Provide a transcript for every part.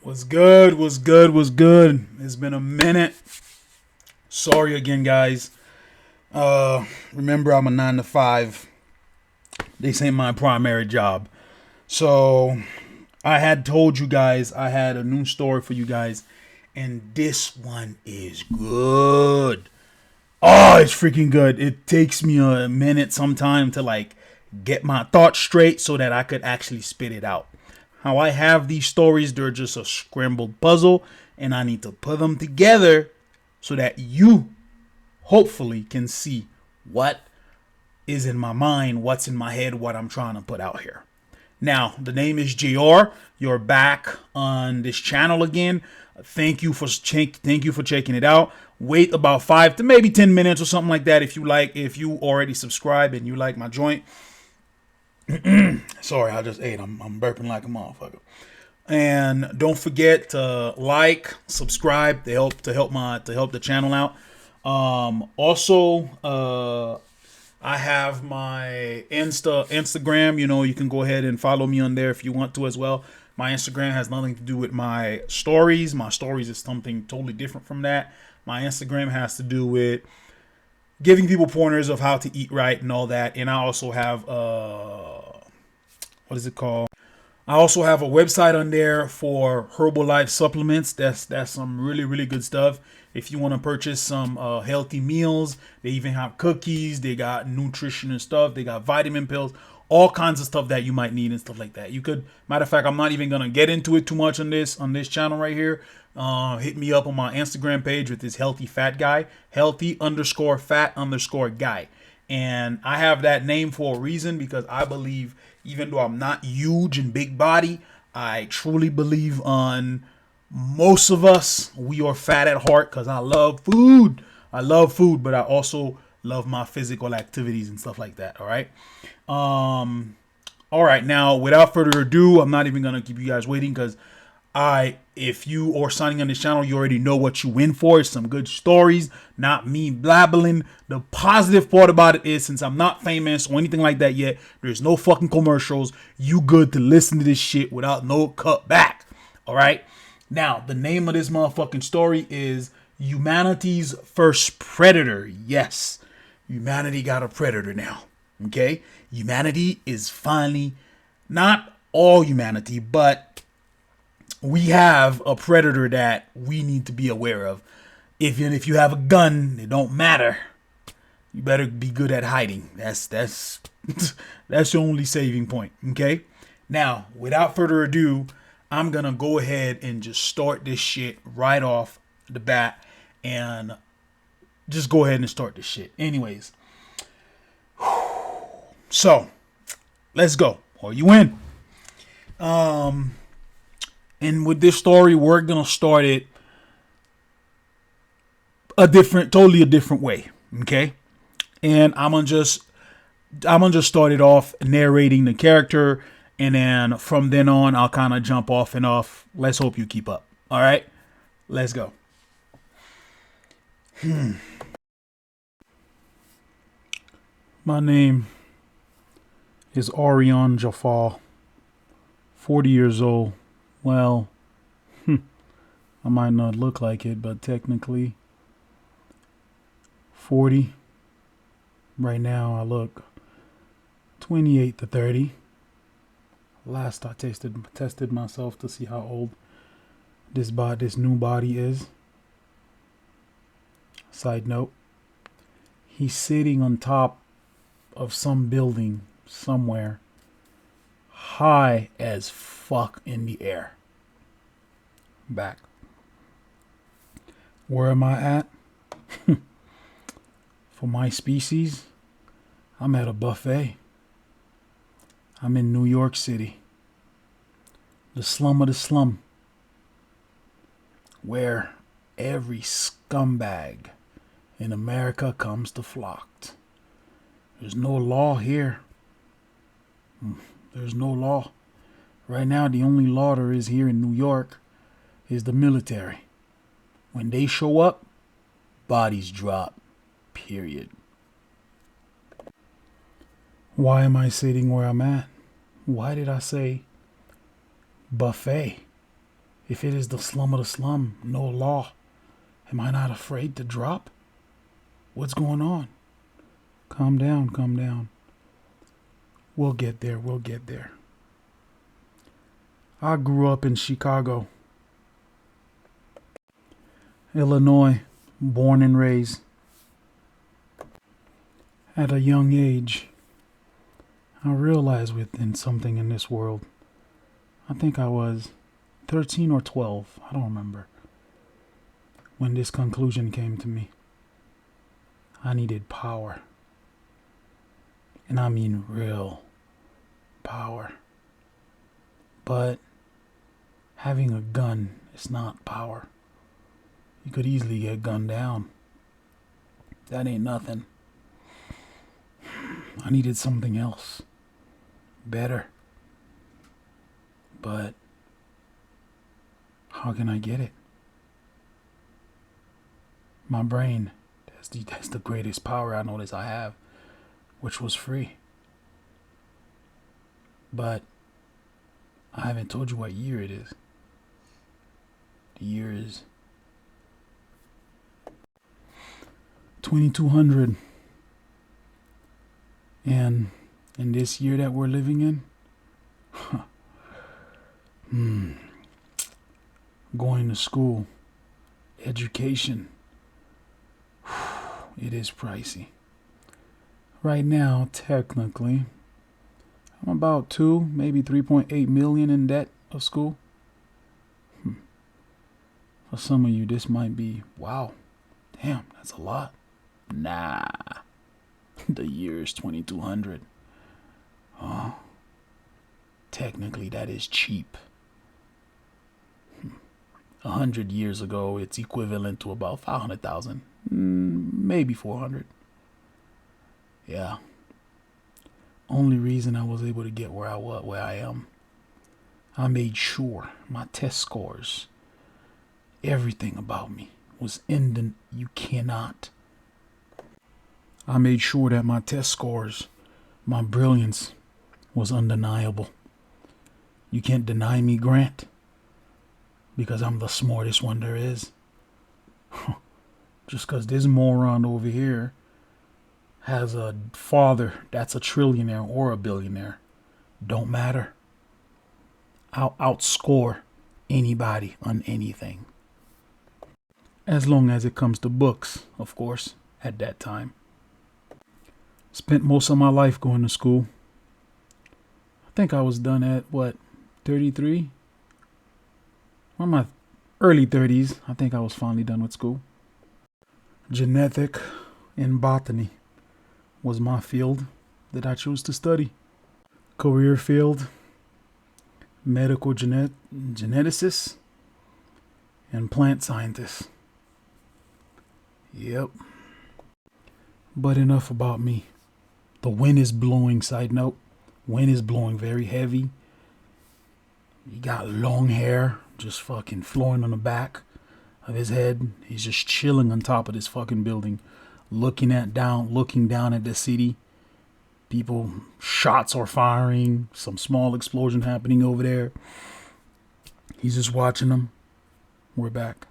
What's good? What's good? What's good? It's been a minute. Sorry again, guys. Remember, I'm a 9 to 5. This ain't my primary job. So, I had told you guys I had a new story for you guys, and this one is good. Oh, it's freaking good. It takes me a minute sometime to get my thoughts straight so that I could actually spit it out. How I have these stories, they're just a scrambled puzzle, and I need to put them together so that you hopefully can see what is in my mind, what's in my head, what I'm trying to put out here. Now, the name is JR. You're back on this channel again. Thank you for checking it out. Wait about 5 to maybe 10 minutes or something like that if you already subscribe and you like my joint. Sorry, I just ate. I'm burping like a motherfucker. And don't forget to like, subscribe to help the channel out. Also, I have my Instagram. You can go ahead and follow me on there if you want to as well. My Instagram has nothing to do with my stories. My stories is something totally different from that. My Instagram has to do with giving people pointers of how to eat right and all that. And I also have what is it called? I also have a website on there for Herbalife supplements. That's some really good stuff. If you want to purchase some healthy meals, they even have cookies. They got nutrition and stuff. They got vitamin pills, all kinds of stuff that you might need and stuff like that. You could, matter of fact, I'm not even gonna get into it too much on this channel right here. Hit me up on my Instagram page with this healthy fat guy, healthy_fat_guy. And I have that name for a reason because I believe, even though I'm not huge and big body, I truly believe on most of us, we are fat at heart because I love food. I love food, but I also love my physical activities and stuff like that. All right. All right. Now, without further ado, I'm not even going to keep you guys waiting because if you are signing on this channel, you already know what you in for. It's some good stories, not me blabbling. The positive part about it is, since I'm not famous or anything like that yet, there's no fucking commercials. You good to listen to this shit without no cut back. All right. Now, the name of this motherfucking story is Humanity's First Predator. Yes, humanity got a predator now. Okay. Humanity is finally, not all humanity, but we have a predator that we need to be aware of. Even if you have a gun, it don't matter. You better be good at hiding. That's that's the only saving point. Okay. Now, without further ado, I'm gonna go ahead and just start this shit right off the bat, and just go ahead and start this shit. Anyways, so let's go. Are you in? And with this story, we're gonna start it totally a different way. Okay, and I'm gonna just start it off narrating the character, and then from then on, I'll kind of jump off and off. Let's hope you keep up. All right, let's go. My name is Arian Jafar, 40 years old. Well, I might not look like it, but technically 40. Right now I look 28 to 30. Last I tested myself to see how old this new body is. Side note, he's sitting on top of some building somewhere, high as fuck in the air. Back. Where am I at? For my species, I'm at a buffet. I'm in New York City, the slum of the slum, where every scumbag in America comes to flock. There's no law here. There's no law. Right now, the only law there is here in New York is the military. When they show up, bodies drop. Period. Why am I sitting where I'm at? Why did I say buffet? If it is the slum of the slum, no law, am I not afraid to drop? What's going on? Calm down, calm down. We'll get there, we'll get there. I grew up in Chicago, Illinois, born and raised. At a young age, I realized within something in this world. I think I was 13 or 12, I don't remember, when this conclusion came to me. I needed power. And I mean real power. But having a gun is not power. You could easily get gunned down. That ain't nothing. I needed something else. Better. But how can I get it? My brain. That's the greatest power I noticed I have, which was free. But I haven't told you what year it is. The year is 2200. And in this year that we're living in, going to school, education, it is pricey. Right now, technically, I'm about 2, maybe 3.8 million in debt of school. For some of you, this might be, wow, damn, that's a lot. Nah, the year is 2200. Technically, that is cheap. 100 years ago, it's equivalent to about 500,000, maybe 400. Yeah. Only reason I was able to get where I am, I made sure my test scores, everything about me was you cannot. I made sure that my test scores, my brilliance was undeniable. You can't deny me, Grant, because I'm the smartest one there is. Just because this moron over here has a father that's a trillionaire or a billionaire, don't matter. I'll outscore anybody on anything. As long as it comes to books, of course, at that time. Spent most of my life going to school. I think I was done at, 33? Or my early 30s, I think I was finally done with school. Genetic and botany was my field that I chose to study. Career field, medical geneticist, and plant scientist. Yep. But enough about me. The wind is blowing, side note. Wind is blowing very heavy. He got long hair, just fucking flowing on the back of his head. He's just chilling on top of this fucking building, looking down at the city. People, shots are firing, some small explosion happening over there. He's just watching them. We're back.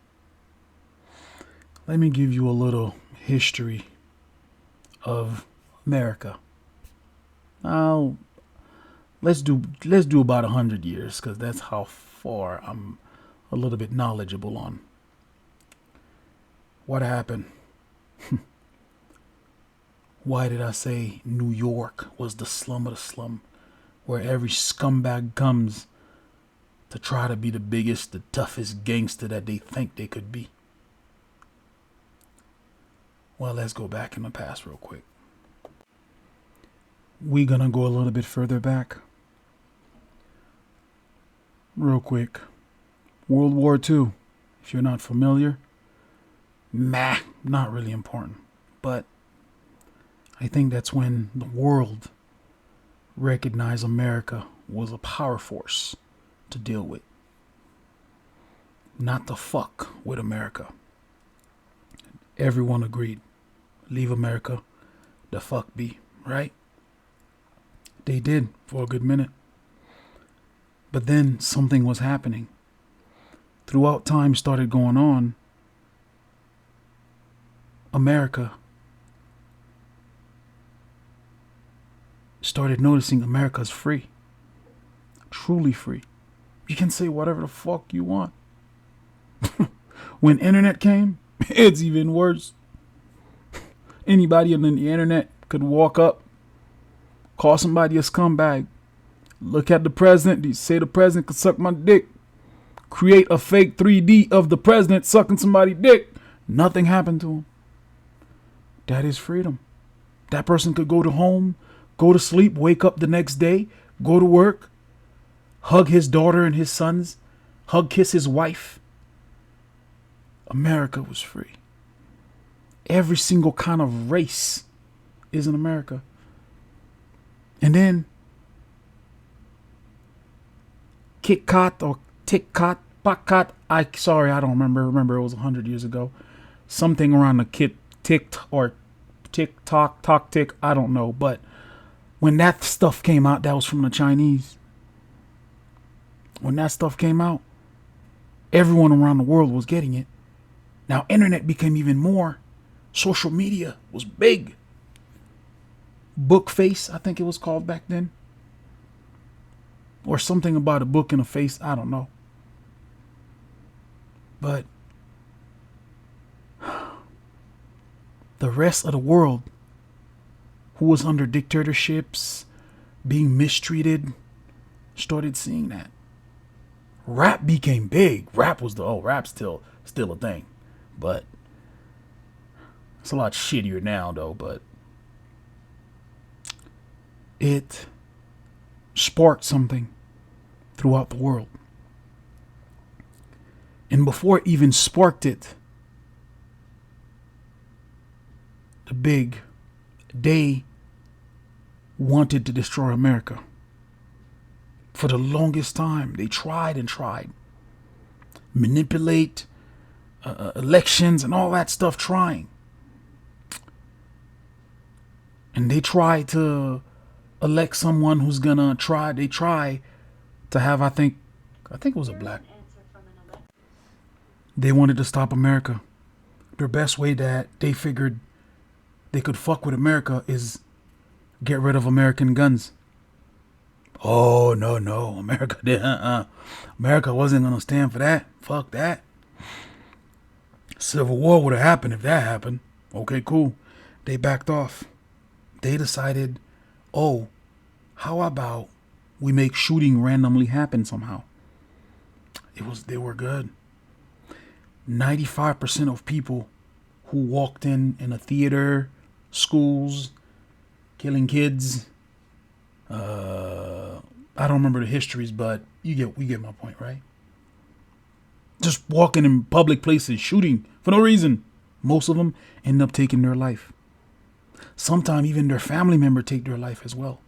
Let me give you a little history of America. Now, let's do about 100 years, because that's how far I'm a little bit knowledgeable on. What happened? Why did I say New York was the slum of the slum, where every scumbag comes to try to be the biggest, the toughest gangster that they think they could be? Well, let's go back in the past real quick. We're gonna go a little bit further back. Real quick. World War II. If you're not familiar, not really important. But I think that's when the world recognized America was a power force to deal with. Not to fuck with America. Everyone agreed. Leave America the fuck be, right? They did for a good minute. But then something was happening. throughout time started going on, America started noticing America's free. Truly free. You can say whatever the fuck you want. When internet came, it's even worse. Anybody on the internet could walk up, call somebody a scumbag, look at the president, say the president could suck my dick, create a fake 3D of the president sucking somebody's dick. Nothing happened to him. That is freedom. That person could go to home, go to sleep, wake up the next day, go to work, hug his daughter and his sons, kiss his wife. America was free. Every single kind of race is in America. And then Kit-Kat or Tik-Kat, Pak-Kat, I don't remember. Remember, it was 100 years ago. Something around the TikTok, Talk Tick, I don't know. But when that stuff came out, that was from the Chinese. When that stuff came out, everyone around the world was getting it. Now, internet became even more. Social media was big. Book face, I think it was called back then. Or something about a book and a face, I don't know. But the rest of the world, who was under dictatorships, being mistreated, started seeing that. Rap became big. Rap's still a thing. But it's a lot shittier now, though. But it sparked something throughout the world. And before it even sparked it, they wanted to destroy America. For the longest time, they tried and tried. Manipulate elections and all that stuff, trying. And they try to elect someone who's gonna try. They try to have, I think it was a black. They wanted to stop America. Their best way that they figured they could fuck with America is get rid of American guns. Oh, no, America did. America wasn't gonna stand for that. Fuck that. Civil War would have happened if that happened. Okay, cool. They backed off. They decided, oh, how about we make shooting randomly happen somehow? They were good. 95% of people who walked in a theater, schools, killing kids. I don't remember the histories, but we get my point, right? Just walking in public places, shooting for no reason. Most of them end up taking their life. Sometimes even their family member take their life as well.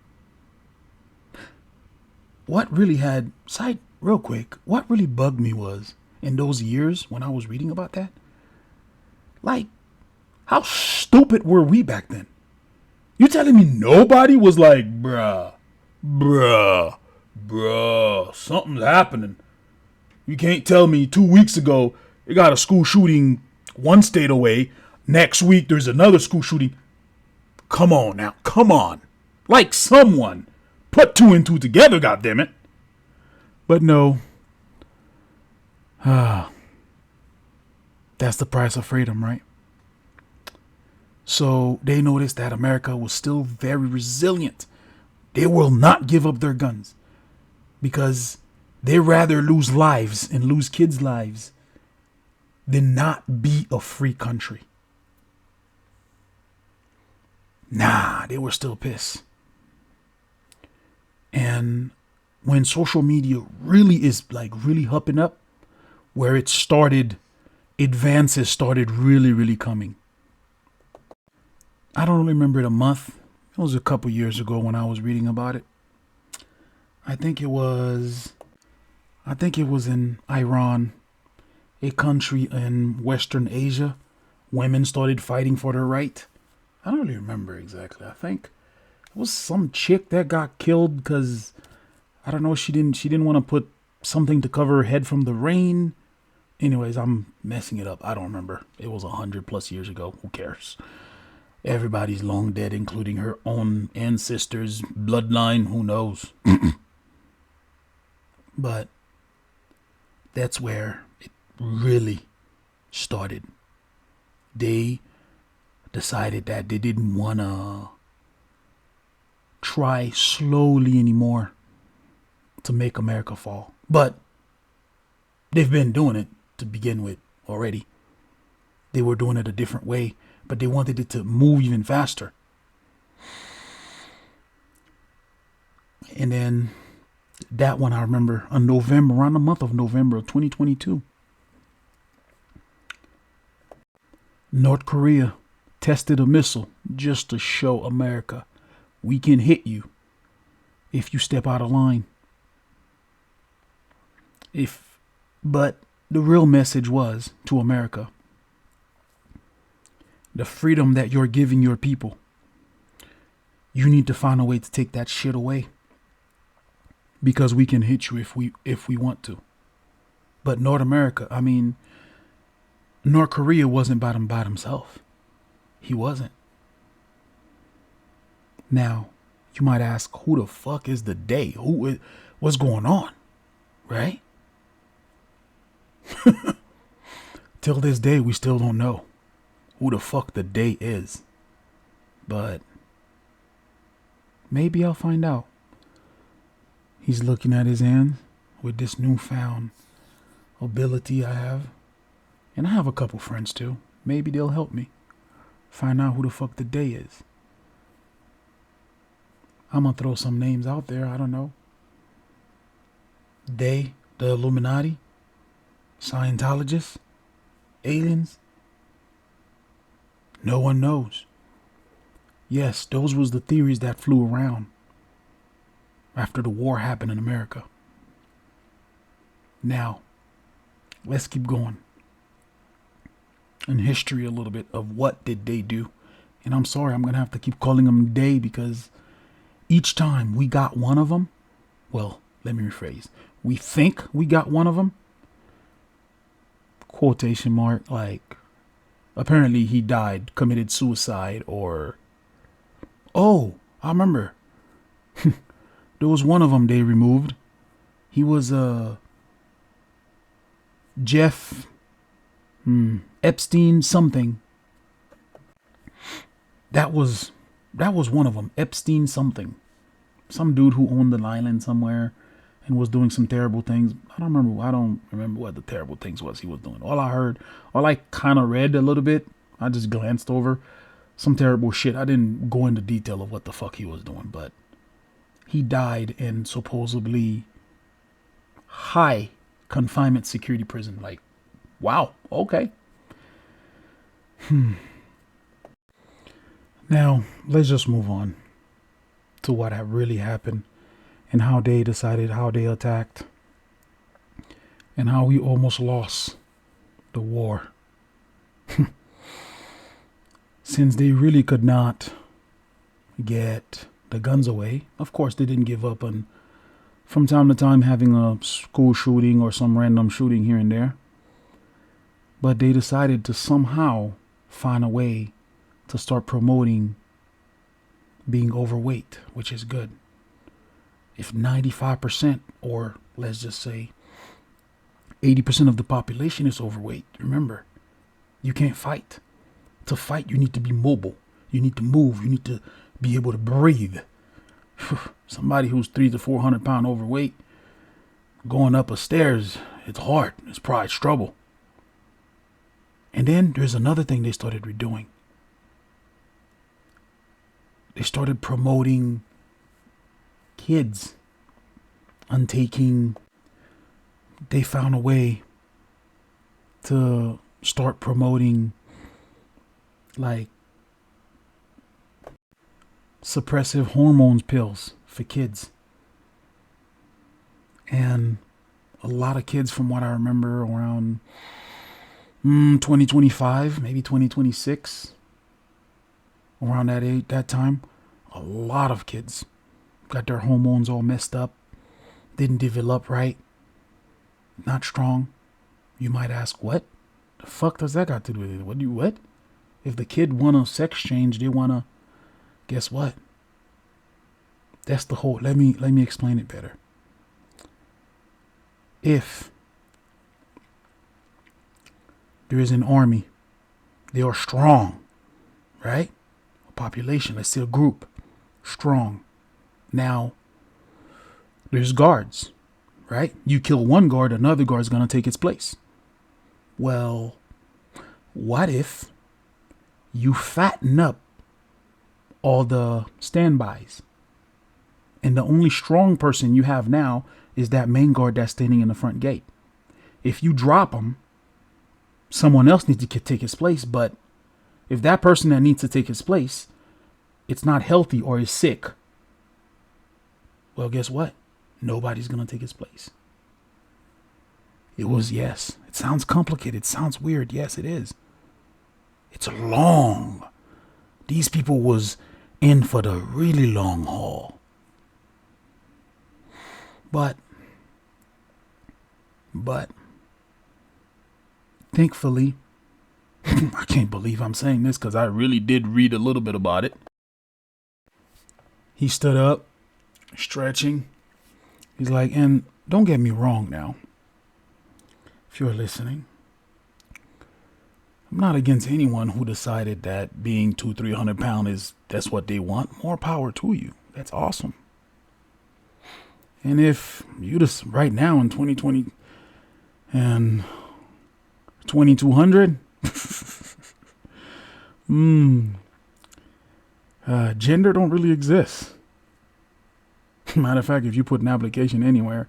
What really bugged me was, in those years when I was reading about that, like, how stupid were we back then? You telling me nobody was like, bruh, something's happening. You can't tell me 2 weeks ago they got a school shooting one state away. Next week there's another school shooting. Come on now, come on. Like someone put 2 and 2 together, goddammit. But no. That's the price of freedom, right? So they noticed that America was still very resilient. They will not give up their guns because they rather lose lives and lose kids' lives than not be a free country. Nah, they were still pissed. And when social media really is really hopping up, where it started, advances started really coming. I don't really remember the month. It was a couple years ago when I was reading about it. I think it was in Iran, a country in Western Asia. Women started fighting for their right. I don't really remember exactly. I think it was some chick that got killed because, I don't know, she didn't want to put something to cover her head from the rain. Anyways, I'm messing it up. I don't remember. It was 100+ years ago. Who cares? Everybody's long dead, including her own ancestors, bloodline. Who knows? But that's where it really started. They decided that they didn't want to try slowly anymore to make America fall. But they've been doing it to begin with already. They were doing it a different way, but they wanted it to move even faster. And then that one I remember on November, around the month of November of 2022. North Korea tested a missile just to show America we can hit you if you step out of line. But the real message was to America, the freedom that you're giving your people, you need to find a way to take that shit away, because we can hit you if we want to. But North Korea wasn't by himself. He wasn't. Now, you might ask, who the fuck is the they? What's going on? Right? Till this day, we still don't know who the fuck the they is. But maybe I'll find out. He's looking at his hands with this newfound ability I have. And I have a couple friends too. Maybe they'll help me find out who the fuck the they is. I'm gonna throw some names out there. I don't know. They, the Illuminati, Scientologists, aliens. No one knows. Yes, those was the theories that flew around after the war happened in America. Now, let's keep going. In history a little bit of what did they do. And I'm sorry, I'm going to have to keep calling them they, because each time we got one of them, well, let me rephrase. We think we got one of them, quotation mark, like apparently he died, committed suicide, or, oh, I remember. There was one of them they removed. He was Jeff Epstein something. That was one of them. Epstein something. Some dude who owned an island somewhere and was doing some terrible things. I don't remember what the terrible things was he was doing. All I kind of read a little bit, I just glanced over some terrible shit. I didn't go into detail of what the fuck he was doing, but he died in supposedly high confinement security prison. Like, wow, okay. Now, let's just move on to what had really happened and how they decided, how they attacked, and how we almost lost the war. Since they really could not get the guns away, of course they didn't give up on, from time to time, having a school shooting or some random shooting here and there. But they decided to somehow find a way to start promoting being overweight, which is good. If 95%, or let's just say 80% of the population is overweight, remember, you can't fight. To fight, you need to be mobile. You need to move. You need to be able to breathe. Somebody who's 300 to 400 pound overweight, going up a stairs, it's hard. It's probably trouble. And then there's another thing they started redoing. They started promoting kids on taking. They found a way to start promoting like suppressive hormones pills for kids. And a lot of kids, from what I remember, around 2025, maybe 2026, around that age, that time, a lot of kids got their hormones all messed up, didn't develop right, not strong, You might ask, what the fuck does that got to do with it? What? If the kid want a sex change, they want to, guess what? That's the whole, let me explain it better. If there is an army, they are strong, right? A population, let's say a group, strong. Now, there's guards, right? You kill one guard, another guard's going to take its place. Well, what if you fatten up all the standbys and the only strong person you have now is that main guard that's standing in the front gate? If you drop him, someone else needs to take his place. But if that person that needs to take his place, it's not healthy or is sick, well, guess what? Nobody's going to take his place. It sounds complicated. It sounds weird. Yes, it is. It's long. These people was in for the really long haul. But thankfully, I can't believe I'm saying this because I really did read a little bit about it. He stood up, stretching. He's like, and don't get me wrong now, if you're listening, I'm not against anyone who decided that being 200-300 pounds that's what they want. More power to you. That's awesome. And if you just right now in 2020 and 2200, gender don't really exist. Matter of fact, if you put an application anywhere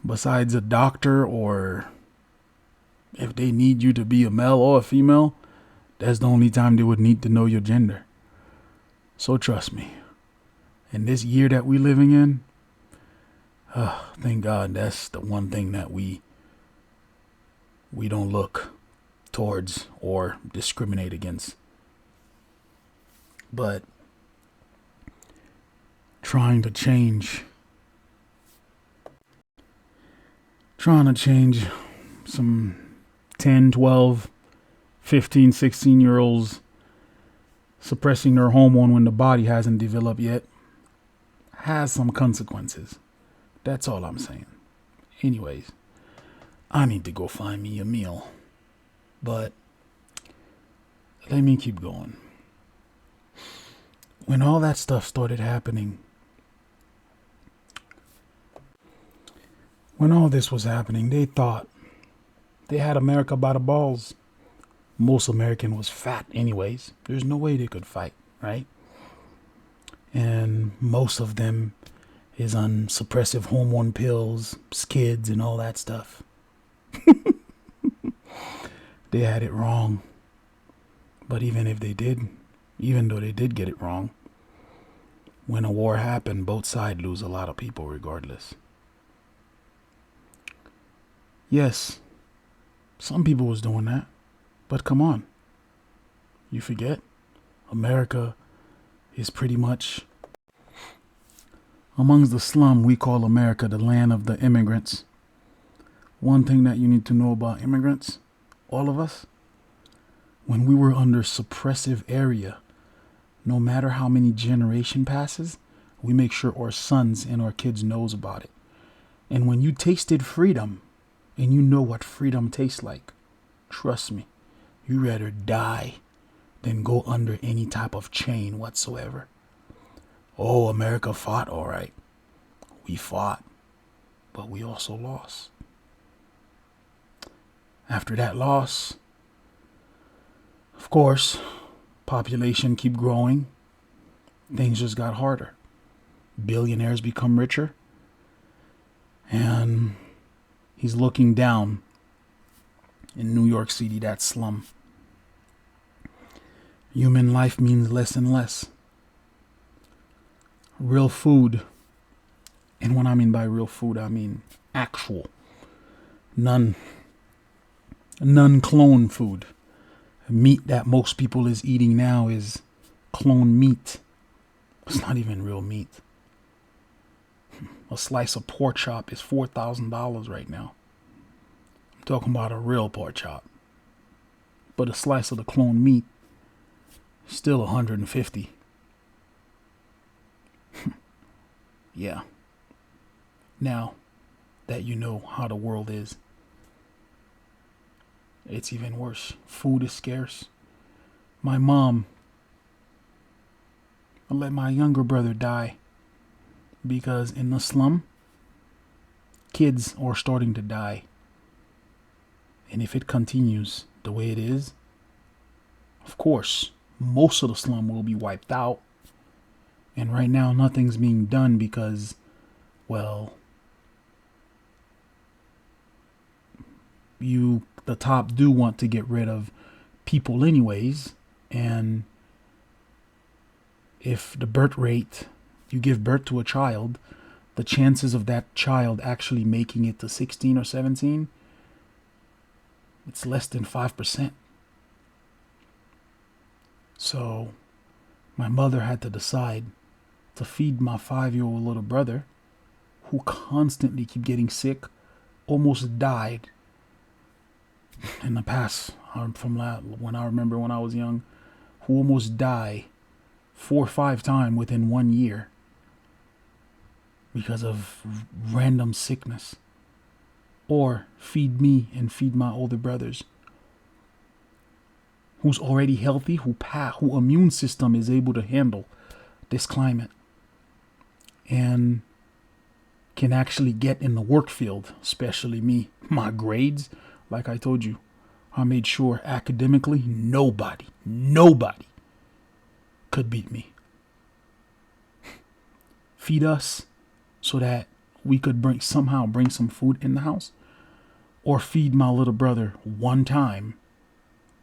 besides a doctor, or if they need you to be a male or a female, that's the only time they would need to know your gender. So trust me, in this year that we're living in, thank God that's the one thing that we don't look towards or discriminate against. But trying to change some 10, 12, 15, 16-year-olds suppressing their hormone when the body hasn't developed yet has some consequences. That's all I'm saying. Anyways, I need to go find me a meal. But let me keep going. When all that stuff started happening, when all this was happening, they thought they had America by the balls. Most American was fat anyways. There's no way they could fight, right? And most of them is on suppressive hormone pills, skids, and all that stuff. They had it wrong. But even though they did get it wrong, when a war happened, both sides lose a lot of people regardless. Yes, some people was doing that, but come on. You forget, America is pretty much, amongst the slum, we call America the land of the immigrants. One thing that you need to know about immigrants, all of us, when we were under suppressive area, no matter how many generation passes, we make sure our sons and our kids knows about it. And when you tasted freedom, and you know what freedom tastes like, trust me, you rather die than go under any type of chain whatsoever. Oh, America fought, all right. We fought, but we also lost. After that loss, of course, population keep growing. Things just got harder. Billionaires become richer. And he's looking down in New York City, that slum. Human life means less and less. Real food, and when I mean by real food, I mean actual, non-clone food. Meat that most people is eating now is clone meat. It's not even real meat. A slice of pork chop is $4,000 right now. I'm Talking about a real pork chop. But a slice of the clone meat, still 150. Yeah. Now that you know how the world is, it's even worse. Food is scarce. My mom let my younger brother die because in the slum, kids are starting to die. And if it continues the way it is, of course, most of the slum will be wiped out. And right now, nothing's being done because, well, the top do want to get rid of people anyways. And if the birth rate, you give birth to a child, the chances of that child actually making it to 16 or 17, it's less than 5%. So my mother had to decide to feed my 5-year-old little brother, who constantly keep getting sick, almost died in the past, from when I remember when I was young, who almost died 4 or 5 times within 1 year because of random sickness. Or feed me and feed my older brothers, who's already healthy, who immune system is able to handle this climate and can actually get in the work field, especially me. My grades, like I told you, I made sure academically nobody could beat me. Feed us so that we could somehow bring some food in the house, or feed my little brother one time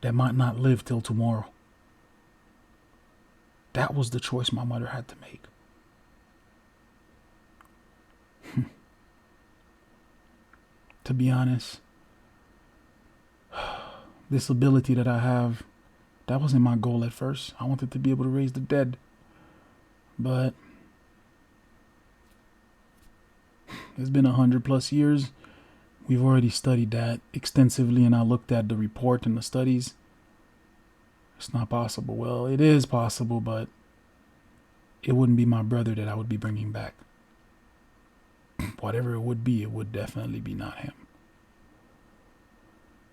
that might not live till tomorrow. That was the choice my mother had to make. To be honest, this ability that I have, that wasn't my goal at first. I wanted to be able to raise the dead. But it's been 100+ years. We've already studied that extensively, and I looked at the report and the studies. It's not possible. Well, it is possible, but it wouldn't be my brother that I would be bringing back. Whatever it would definitely be not him.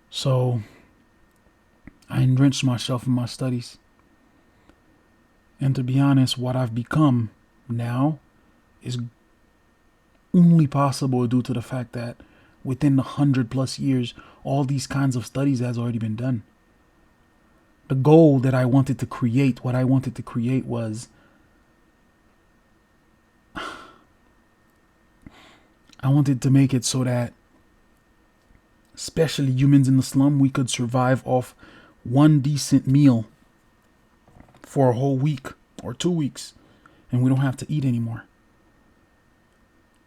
So I enriched myself in my studies. And to be honest, what I've become now is only possible due to the fact that within the 100+ years, all these kinds of studies has already been done. The goal that I wanted to create, what I wanted to create was, I wanted to make it so that, especially humans in the slum, we could survive off one decent meal for a whole week or 2 weeks, and we don't have to eat anymore.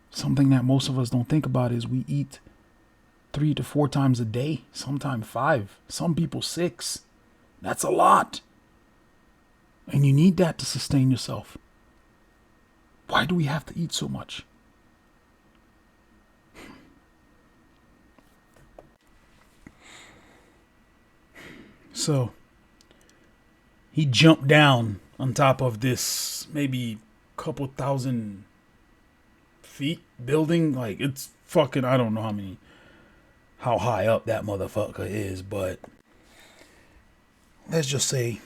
Something that most of us don't think about is we eat 3 to 4 times a day, sometimes 5, some people 6. That's a lot. And you need that to sustain yourself. Why do we have to eat so much? So he jumped down on top of this maybe couple 1,000 feet building. Like, it's fucking, I don't know how high up that motherfucker is, but let's just say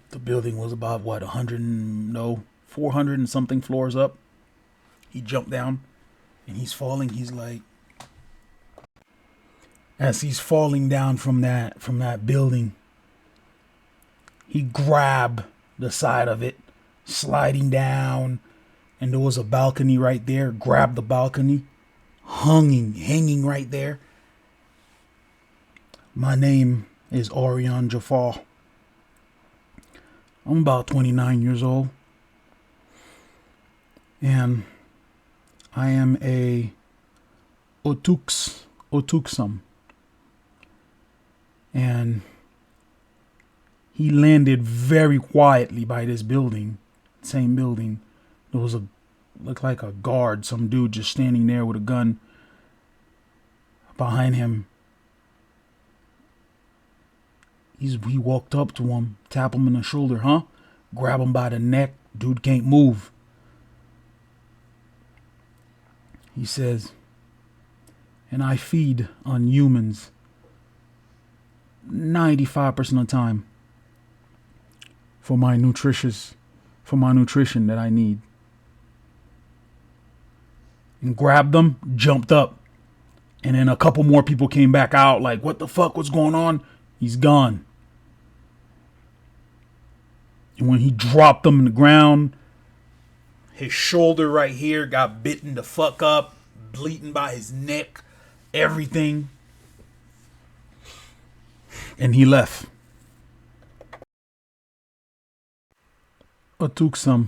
the building was about 400 and something floors up. He jumped down and he's falling. He's like, as he's falling down from that building, he grabbed the side of it, sliding down, and there was a balcony right there. Grabbed the balcony, hanging right there. My name is Orion Jafar. I'm about 29 years old, and I am a Otuksum. And he landed very quietly by this building, same building. There was looked like a guard, some dude just standing there with a gun behind him. He walked up to him, tap him in the shoulder, huh? Grab him by the neck. Dude can't move. He says, and I feed on humans 95% of the time for my nutrition that I need. And grabbed them, jumped up. And then a couple more people came back out like, what the fuck, what's going on? He's gone. And when he dropped them in the ground, his shoulder right here got bitten the fuck up, bleeding by his neck, everything. And he left. A tuksum.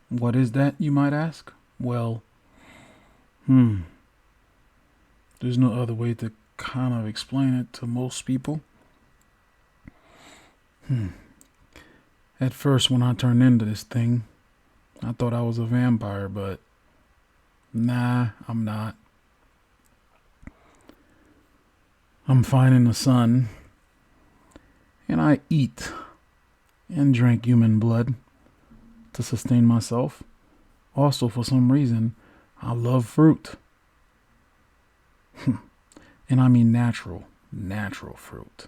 What is that, you might ask? Well, there's no other way to kind of explain it to most people. At first, when I turned into this thing, I thought I was a vampire, but nah, I'm not. I'm fine in the sun, and I eat and drink human blood to sustain myself. Also, for some reason, I love fruit. And I mean natural fruit.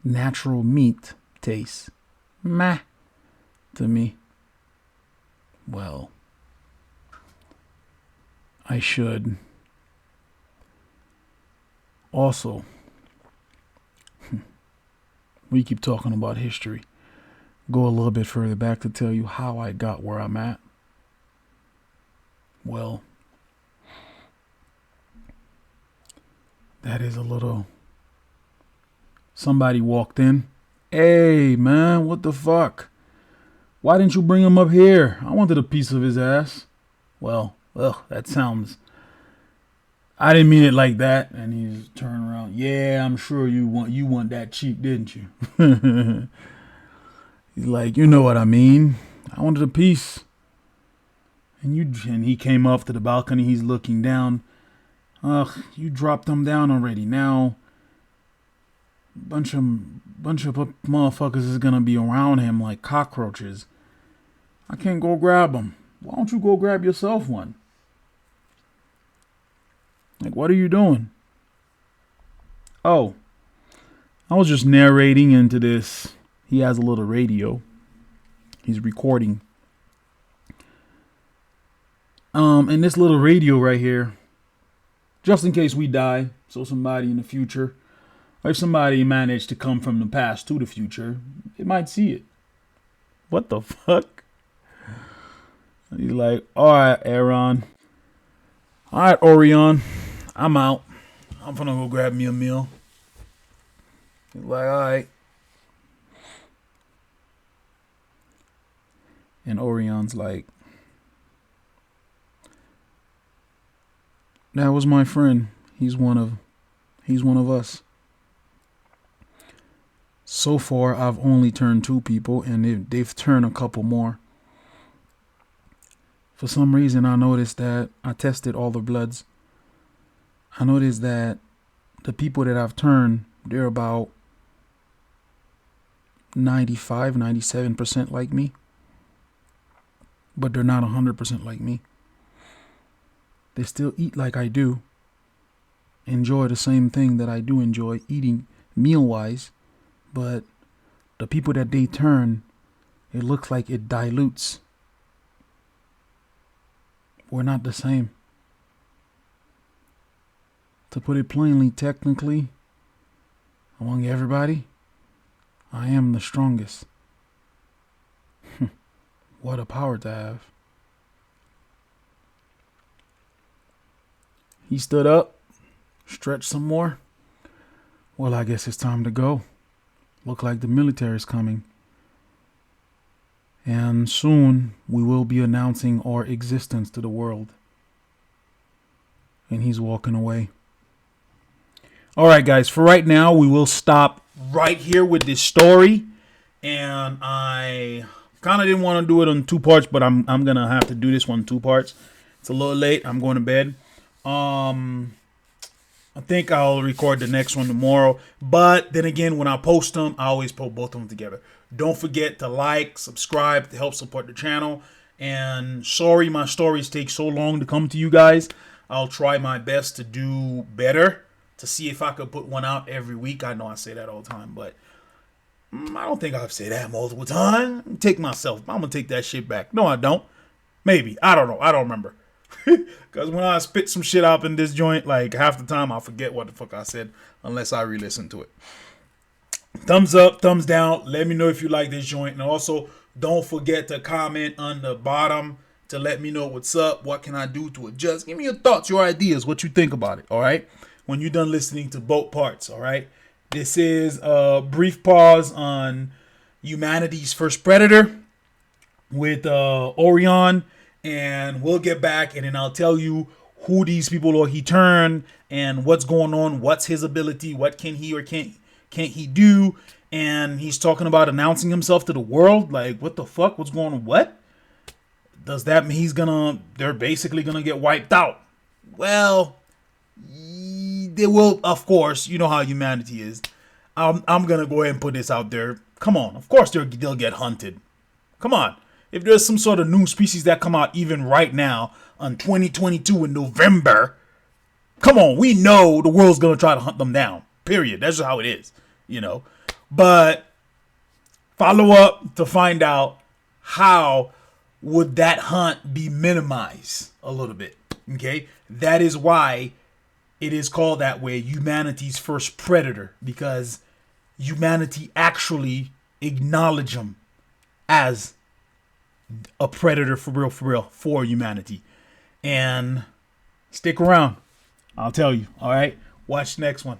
Natural meat tastes meh to me. Well, I should also, we keep talking about history, go a little bit further back to tell you how I got where I'm at. Well, that is a little, somebody walked in. Hey, man, what the fuck? Why didn't you bring him up here? I wanted a piece of his ass. Well, that sounds, I didn't mean it like that. And he's turning around. Yeah, I'm sure you want that cheek, didn't you? He's like, you know what I mean. I wanted a piece. And he came up to the balcony. He's looking down. Ugh, you dropped them down already. Now, bunch of motherfuckers is gonna be around him like cockroaches. I can't go grab them. Why don't you go grab yourself one? Like, what are you doing? Oh, I was just narrating into this. He has a little radio. He's recording. And this little radio right here, just in case we die, so somebody in the future, or if somebody managed to come from the past to the future, it might see it. What the fuck? He's like, all right, Aaron. All right, Orion. I'm out. I'm gonna go grab me a meal. He's like, all right. And Orion's like, that was my friend. He's one of us. So far, I've only turned 2 people, and they've turned a couple more. For some reason, I noticed that I tested all the bloods. I noticed that the people that I've turned, they're about 95, 97% like me. But they're not 100% like me. They still eat like I do. Enjoy the same thing that I do enjoy eating meal-wise. But the people that they turn, it looks like it dilutes. We're not the same. To put it plainly, technically, among everybody, I am the strongest. What a power to have. He stood up, stretched some more. Well, I guess it's time to go. Look like the military's coming. And soon we will be announcing our existence to the world. And he's walking away. All right, guys, for right now, we will stop right here with this story. And I kind of didn't want to do it in 2 parts, but I'm going to have to do this one in 2 parts. It's a little late. I'm going to bed. I think I'll record the next one tomorrow. But then again, when I post them, I always post both of them together. Don't forget to like, subscribe to help support the channel. And sorry my stories take so long to come to you guys. I'll try my best to do better, to see if I could put one out every week. I know I say that all the time, but I don't think I've said that multiple times. I'm going to take that shit back. No, I don't. Maybe. I don't know. I don't remember. Because when I spit some shit out in this joint, like half the time I forget what the fuck I said unless I re-listen to it. Thumbs up, thumbs down. Let me know if you like this joint. And also, don't forget to comment on the bottom to let me know what's up. What can I do to adjust? Give me your thoughts, your ideas, what you think about it, all right? When you're done listening to both parts, all right? This is a brief pause on humanity's first predator with Orion. And we'll get back and then I'll tell you who these people are he turned and what's going on, what's his ability, what can he or can't he do. And he's talking about announcing himself to the world. Like, what the fuck? What's going on? What? Does that mean they're basically gonna get wiped out? Well, they will, of course. You know how humanity is. I'm gonna go ahead and put this out there. Come on. Of course they'll get hunted. Come on. If there's some sort of new species that come out even right now on 2022 in November, come on, we know the world's going to try to hunt them down. Period. That's just how it is, you know. But follow up to find out how would that hunt be minimized a little bit, okay? That is why it is called that way, humanity's first predator, because humanity actually acknowledge them as a predator for real, for humanity. And stick around. I'll tell you. All right. Watch the next one.